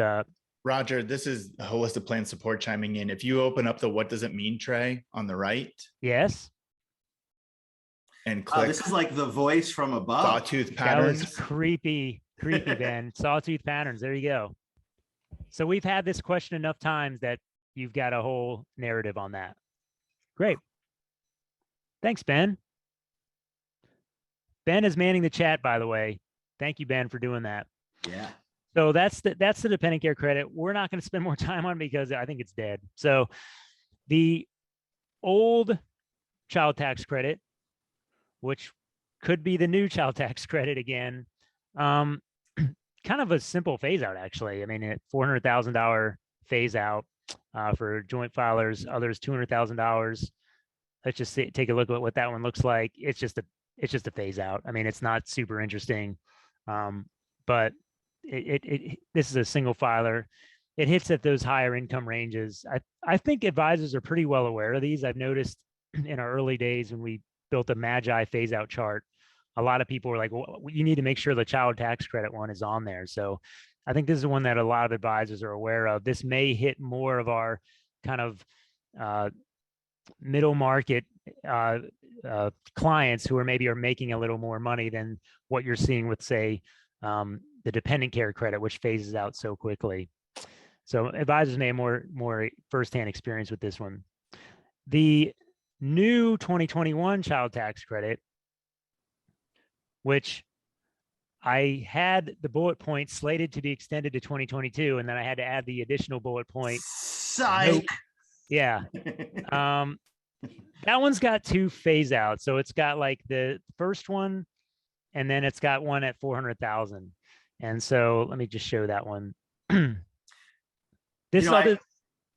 Roger, this is a Holistic Plan Support chiming in. If you open up the what does it mean tray on the right. Yes. And click. This is like the voice from above. Sawtooth patterns. That was creepy, Ben. Sawtooth patterns. There you go. So we've had this question enough times that you've got a whole narrative on that. Great. Thanks, Ben. Ben is manning the chat, by the way. Thank you, Ben, for doing that. Yeah. So that's the dependent care credit. We're not going to spend more time on it because I think it's dead. So the old child tax credit, which could be the new child tax credit again, kind of a simple phase out, actually. I mean, $400,000 phase out. For joint filers, others $200,000. Let's just take a look at what that one looks like. It's just a phase out. I mean, it's not super interesting, but this is a single filer. It hits at those higher income ranges. I think advisors are pretty well aware of these. I've noticed in our early days when we built a MAGI phase out chart, a lot of people were like, well, you need to make sure the child tax credit one is on there. So I think this is one that a lot of advisors are aware of. This may hit more of our kind of middle market clients who are making a little more money than what you're seeing with, say, the dependent care credit, which phases out so quickly. So advisors may have more firsthand experience with this one. The new 2021 child tax credit, which I had the bullet point slated to be extended to 2022, and then I had to add the additional bullet point. Psych. Yeah. That one's got 2 phase outs. So it's got like the first one, and then it's got one at 400,000. And so let me just show that one. This other,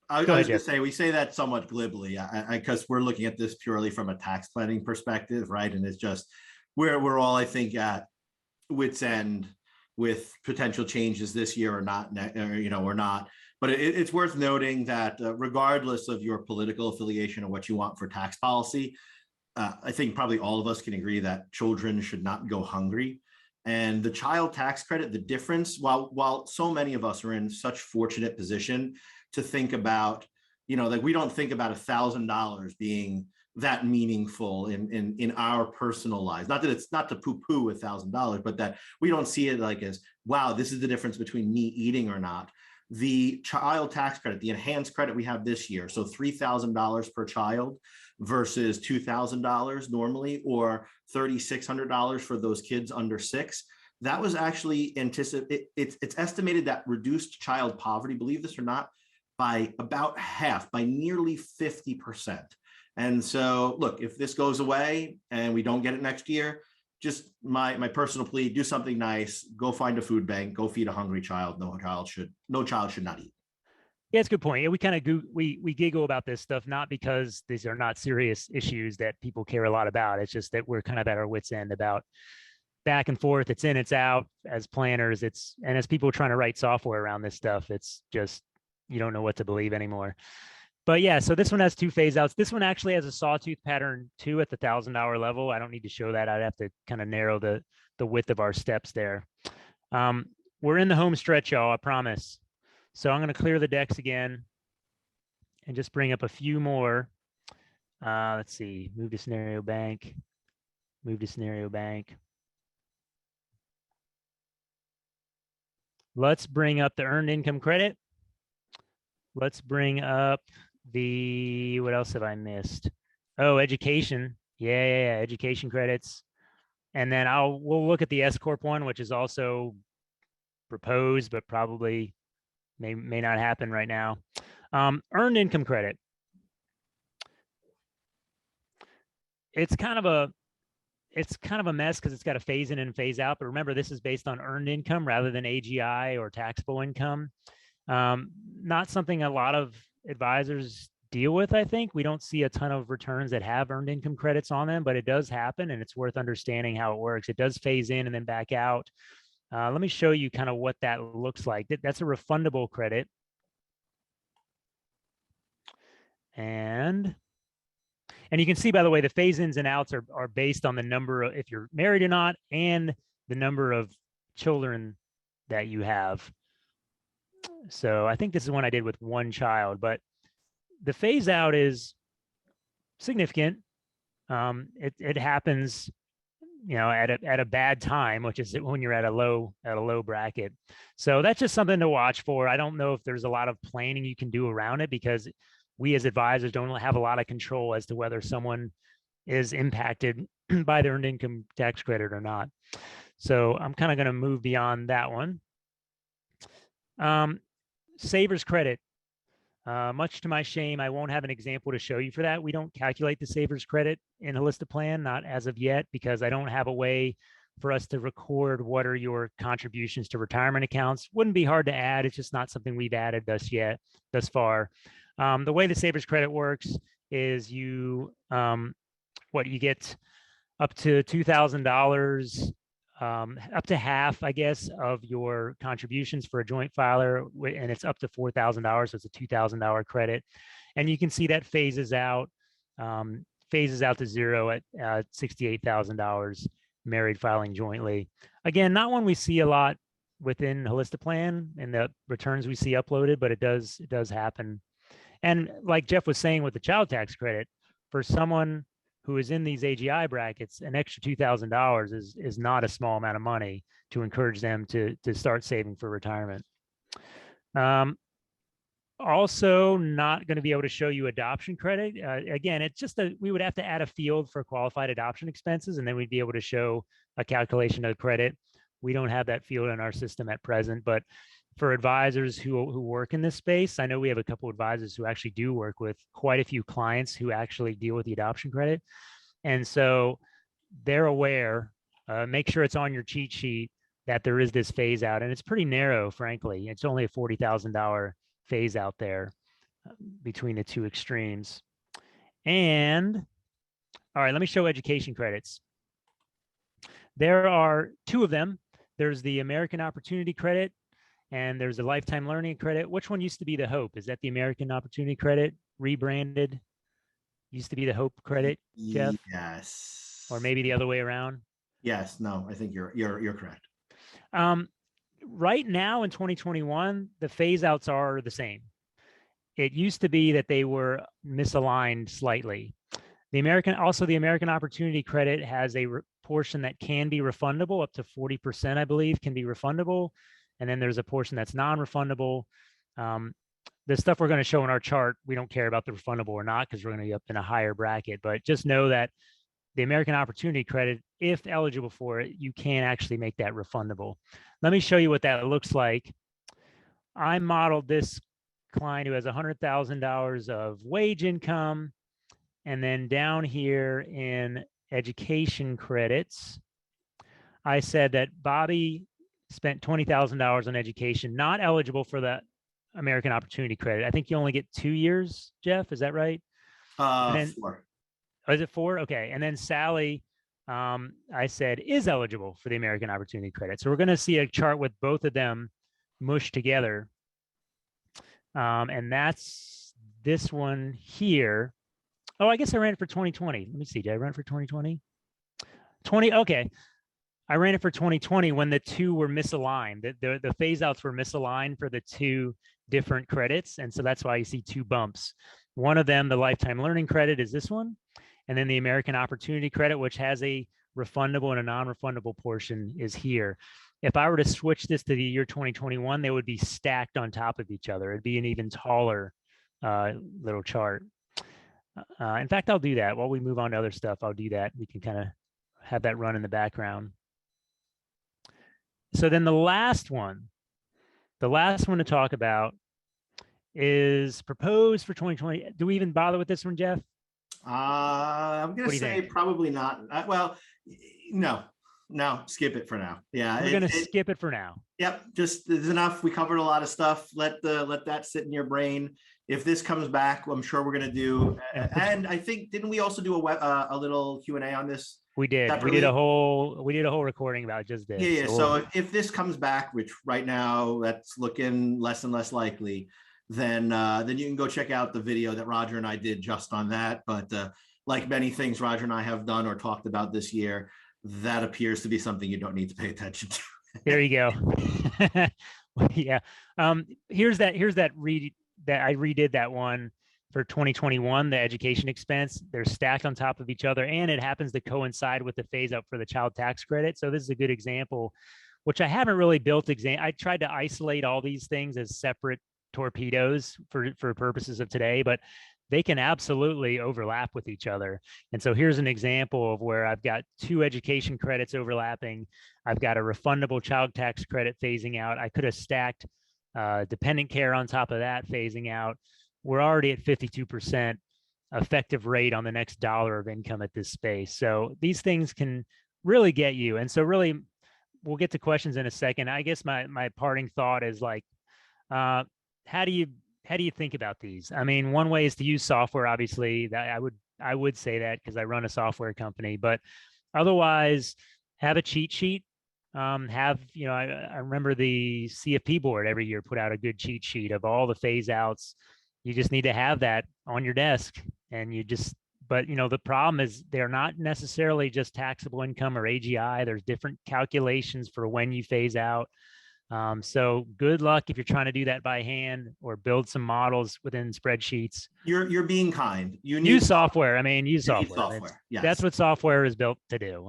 I go was ahead, going Jeff. to say, we say that somewhat glibly because we're looking at this purely from a tax planning perspective, right? And it's just we're all, I think, at wit's end with potential changes this year or not, or not. But it's worth noting that regardless of your political affiliation or what you want for tax policy, I think probably all of us can agree that children should not go hungry. And the child tax credit, the difference, while so many of us are in such fortunate position to think about, like we don't think about $1,000 being that meaningful in our personal lives. Not that it's not to poo-poo $1,000, but that we don't see it like as, wow, this is the difference between me eating or not. The child tax credit, the enhanced credit we have this year, so $3,000 per child versus $2,000 normally, or $3,600 for those kids under 6. That was actually it's estimated that reduced child poverty, believe this or not, by about half, by nearly 50%. And so, look, if this goes away and we don't get it next year, just my personal plea: do something nice. Go find a food bank. Go feed a hungry child. No child should not eat. Yeah, it's a good point. Yeah, we kind of we giggle about this stuff, not because these are not serious issues that people care a lot about. It's just that we're kind of at our wits' end about back and forth. It's in, it's out. As planners, and as people trying to write software around this stuff, it's just you don't know what to believe anymore. But yeah, so this one has 2 phase outs. This one actually has a sawtooth pattern 2 at the $1,000 level. I don't need to show that. I'd have to kind of narrow the width of our steps there. We're in the home stretch, y'all, I promise. So I'm going to clear the decks again and just bring up a few more. Let's see, move to scenario bank, move to scenario bank. Let's bring up the earned income credit. Let's bring up what else have I missed? Oh, education. Yeah, education credits. And then we'll look at the S Corp one, which is also proposed, but probably may not happen right now. Earned income credit. It's kind of a mess because it's got a phase in and phase out. But remember, this is based on earned income rather than AGI or taxable income. Not something a lot of advisors deal with. I think we don't see a ton of returns that have earned income credits on them, but it does happen, and it's worth understanding how it works. It does phase in and then back out. Let me show you kind of what that looks like. That's a refundable credit. And you can see, by the way, the phase ins and outs are based on the number of, if you're married or not, and the number of children that you have. So I think this is one I did with 1 child, but the phase out is significant. It happens, at a bad time, which is when you're at a low bracket. So that's just something to watch for. I don't know if there's a lot of planning you can do around it, because we as advisors don't have a lot of control as to whether someone is impacted by their earned income tax credit or not. So I'm kind of going to move beyond that one. Savers credit. Much to my shame, I won't have an example to show you for that. We don't calculate the savers credit in Holistic Plan, not as of yet, because I don't have a way for us to record what are your contributions to retirement accounts. Wouldn't be hard to add. It's just not something we've added thus far. The way the savers credit works is you get up to $2,000, up to half, I guess, of your contributions for a joint filer, and it's up to $4,000, so it's a $2,000 credit. And you can see that phases out to zero at $68,000 married filing jointly. Again, not one we see a lot within Holistic Plan and the returns we see uploaded, but it does happen. And like Jeff was saying with the child tax credit, for someone who is in these AGI brackets, an extra $2,000 is not a small amount of money to encourage them to start saving for retirement. Also, not going to be able to show you adoption credit. Again, it's just we would have to add a field for qualified adoption expenses, and then we'd be able to show a calculation of credit. We don't have that field in our system at present, but for advisors who work in this space. I know we have a couple advisors who actually do work with quite a few clients who actually deal with the adoption credit. And so they're aware, make sure it's on your cheat sheet that there is this phase out. And it's pretty narrow, frankly. It's only a $40,000 phase out there between the two extremes. And all right, let me show education credits. There are two of them. There's the American Opportunity Credit and there's a Lifetime Learning Credit. Which one used to be the Hope? Is that the American Opportunity Credit rebranded? Used to be the Hope Credit, Jeff? Yes. Or maybe the other way around? Yes. No, I think you're correct. Right now in 2021, the phase outs are the same. It used to be that they were misaligned slightly. The American Opportunity Credit has a portion that can be refundable, up to 40%, I believe, can be refundable. And then there's a portion that's non-refundable. The stuff we're going to show in our chart, we don't care about the refundable or not because we're going to be up in a higher bracket. But just know that the American Opportunity Credit, if eligible for it, you can actually make that refundable. Let me show you what that looks like. I modeled this client who has $100,000 of wage income. And then down here in education credits, I said that Bobby spent $20,000 on education, not eligible for the American Opportunity Credit. I think you only get 2 years, Jeff. Is that right? 4. Oh, is it 4? Okay. And then Sally, I said, is eligible for the American Opportunity Credit. So we're going to see a chart with both of them mushed together. And that's this one here. Oh, I guess I ran it for 2020. Let me see. Did I run it for 2020? 20. Okay. I ran it for 2020 when the two were misaligned. The phase outs were misaligned for the two different credits. And so that's why you see two bumps. One of them, the Lifetime Learning Credit, is this one. And then the American Opportunity Credit, which has a refundable and a non-refundable portion, is here. If I were to switch this to the year 2021, they would be stacked on top of each other. It'd be an even taller little chart. In fact, I'll do that. While we move on to other stuff, I'll do that. We can kind of have that run in the background. So then the last one to talk about is proposed for 2020. Do we even bother with this one, Jeff? I'm going to say probably not. Well, no, skip it for now. Yeah. We're going to skip it for now. Yep. Just there's enough. We covered a lot of stuff. Let that sit in your brain. If this comes back, I'm sure we're going to do. And I think, didn't we also do a little Q&A on this? We did. Separately? We did a whole recording about just this. Yeah. So if this comes back, which right now that's looking less and less likely, then you can go check out the video that Roger and I did just on that. But like many things Roger and I have done or talked about this year, that appears to be something you don't need to pay attention to. There you go. Yeah. Here's that read that I redid that one for 2021, the education expense. They're stacked on top of each other, and it happens to coincide with the phase out for the child tax credit. So this is a good example, which I haven't really built. I tried to isolate all these things as separate torpedoes for purposes of today, but they can absolutely overlap with each other. And so here's an example of where I've got two education credits overlapping. I've got a refundable child tax credit phasing out. I could have stacked dependent care on top of that phasing out. We're already at 52% effective rate on the next dollar of income at this space. So these things can really get you. And so really, we'll get to questions in a second. I guess my parting thought is like, how do you think about these? I mean, one way is to use software. Obviously, that I would say that because I run a software company. But otherwise, have a cheat sheet. I remember the CFP board every year put out a good cheat sheet of all the phase outs. You just need to have that on your desk, and but the problem is they're not necessarily just taxable income or AGI. There's different calculations for when you phase out. So good luck if you're trying to do that by hand or build some models within spreadsheets. You're being kind. You need use software. I mean, use software. Yes. That's what software is built to do.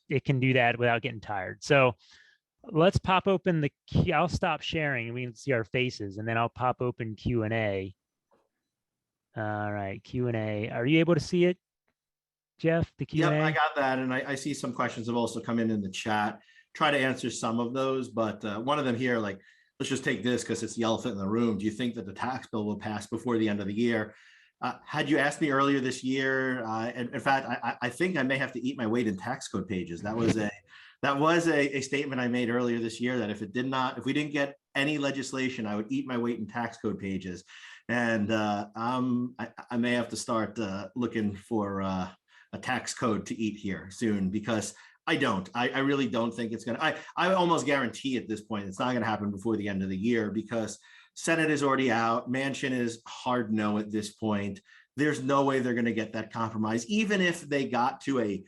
It can do that without getting tired. So let's pop open I'll stop sharing and we can see our faces, and then I'll pop open Q&A. All right, Q&A. Are you able to see it, Jeff, the Q&A? Yep, I got that. And I see some questions have also come in the chat. Try to answer some of those, but one of them here, like let's just take this because it's the elephant in the room. Do you think that the tax bill will pass before the end of the year? Had you asked me earlier this year, in fact, I think I may have to eat my weight in tax code pages. That was a statement I made earlier this year, that if we didn't get any legislation, I would eat my weight in tax code pages. And I may have to start looking for a tax code to eat here soon, because I really don't think it's going to, I almost guarantee at this point, it's not going to happen before the end of the year, because Senate is already out. Manchin is hard no at this point. There's no way they're going to get that compromise. Even if they got to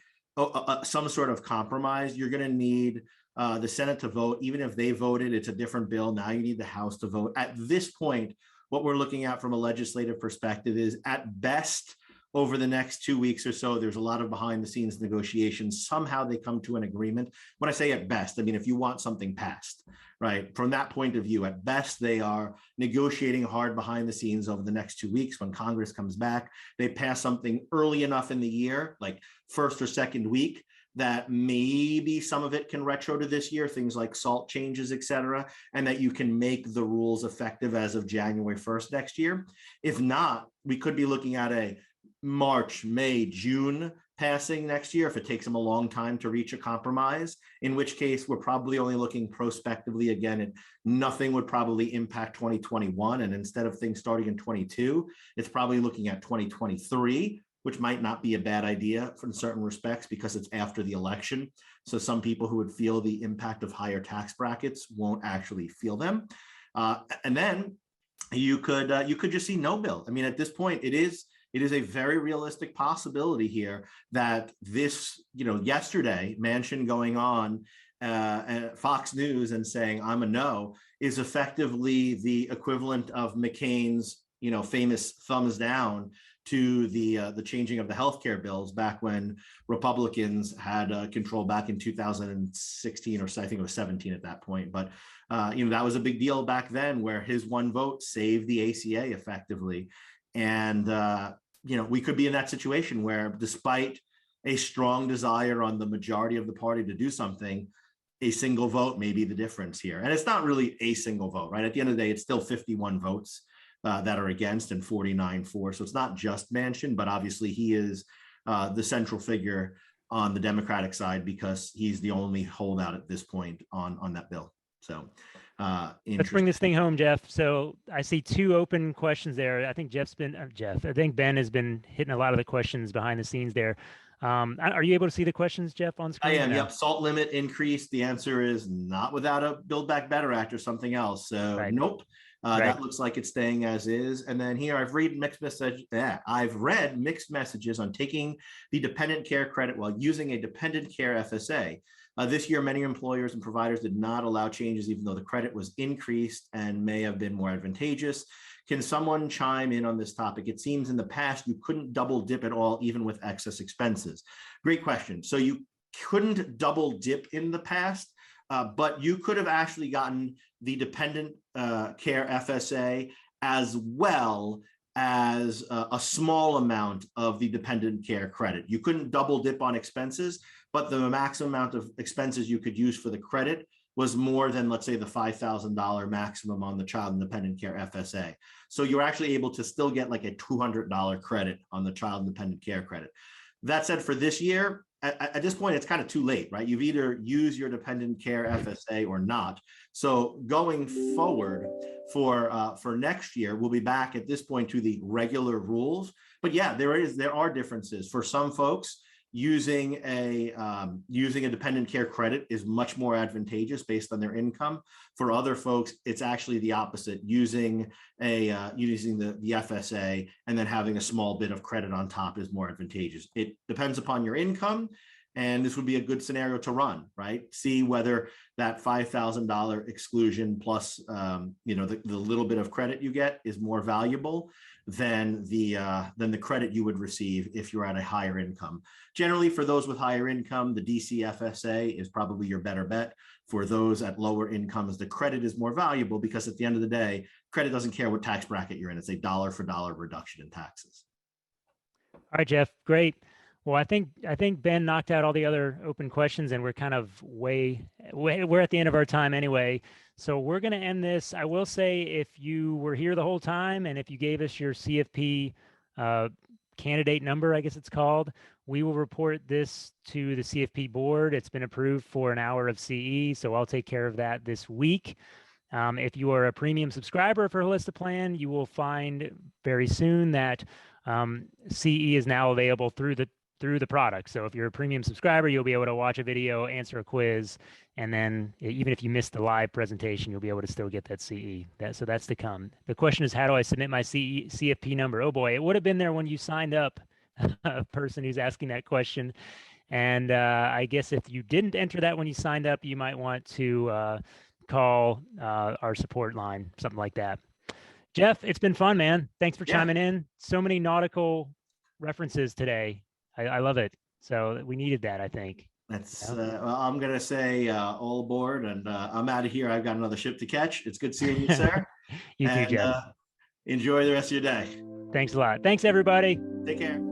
some sort of compromise, you're going to need the Senate to vote. Even if they voted, it's a different bill. Now you need the House to vote. At this point, what we're looking at from a legislative perspective is, at best, over the next 2 weeks or so, there's a lot of behind the scenes negotiations. Somehow they come to an agreement. When I say at best, I mean, if you want something passed, right? From that point of view, at best, they are negotiating hard behind the scenes over the next 2 weeks. When Congress comes back, they pass something early enough in the year, like first or second week, that maybe some of it can retro to this year, things like SALT changes, et cetera, and that you can make the rules effective as of January 1st next year. If not, we could be looking at a March, May, June passing next year, if it takes them a long time to reach a compromise, in which case we're probably only looking prospectively again, and nothing would probably impact 2021. And instead of things starting in 22, it's probably looking at 2023, which might not be a bad idea in certain respects, because it's after the election. So some people who would feel the impact of higher tax brackets won't actually feel them. And then you could just see no bill. I mean, at this point, it is a very realistic possibility here that this, yesterday, Manchin going on Fox News and saying, I'm a no, is effectively the equivalent of McCain's, famous thumbs down to the changing of the healthcare bills back when Republicans had control back in 2016, or I think it was 17 at that point. But, that was a big deal back then, where his one vote saved the ACA effectively. And, we could be in that situation where, despite a strong desire on the majority of the party to do something, a single vote may be the difference here. And it's not really a single vote, right? At the end of the day, it's still 51 votes that are against and 49 for. So it's not just Manchin, but obviously he is the central figure on the Democratic side, because he's the only holdout at this point on that bill. So let's bring this thing home, Jeff. So I see two open questions there. I think I think Ben has been hitting a lot of the questions behind the scenes there. Are you able to see the questions, Jeff, on screen? I am. Yep. Salt limit increase. The answer is not without a Build Back Better Act or something else. So right. Nope. That looks like it's staying as is. And then here I've read mixed messages on taking the dependent care credit while using a dependent care FSA. This year, many employers and providers did not allow changes, even though the credit was increased and may have been more advantageous. Can someone chime in on this topic? It seems in the past you couldn't double dip at all, even with excess expenses. Great question. So you couldn't double dip in the past, but you could have actually gotten the dependent care FSA as well as a small amount of the dependent care credit. You couldn't double dip on expenses, but the maximum amount of expenses you could use for the credit was more than, let's say, the $5,000 maximum on the child and dependent care FSA. So you're actually able to still get like a $200 credit on the child and dependent care credit. That said, for this year, at this point, it's kind of too late, right? You've either used your dependent care FSA or not. So going forward for next year, we'll be back at this point to the regular rules. But yeah, there are differences. For some folks, using a dependent care credit is much more advantageous based on their income. For other folks, it's actually the opposite. Using the FSA and then having a small bit of credit on top is more advantageous. It depends upon your income, and this would be a good scenario to run, right? See whether that $5,000 exclusion plus the little bit of credit you get is more valuable than the credit you would receive if you're at a higher income. Generally, for those with higher income, the DC FSA is probably your better bet. For those at lower incomes, the credit is more valuable, because at the end of the day, credit doesn't care what tax bracket you're in. It's a dollar for dollar reduction in taxes. All right, Jeff, great. Well, I think Ben knocked out all the other open questions, and we're kind of we're at the end of our time anyway. So we're going to end this. I will say, if you were here the whole time and if you gave us your CFP candidate number, I guess it's called, we will report this to the CFP board. It's been approved for an hour of CE, so I'll take care of that this week. If you are a premium subscriber for Holistiplan, you will find very soon that CE is now available through the product. So if you're a premium subscriber, you'll be able to watch a video, answer a quiz, and then even if you missed the live presentation, you'll be able to still get that CE. So that's to come. The question is, how do I submit my CFP number? Oh boy, it would have been there when you signed up, a person who's asking that question. And I guess if you didn't enter that when you signed up, you might want to call our support line, something like that. Jeff, it's been fun, man. Thanks for chiming in. So many nautical references today. I love it. So we needed that, I think. That's well, I'm gonna say all aboard, and I'm out of here. I've got another ship to catch. It's good seeing you, sir. You too, Jeff. Enjoy the rest of your day. Thanks a lot. Thanks, everybody. Take care.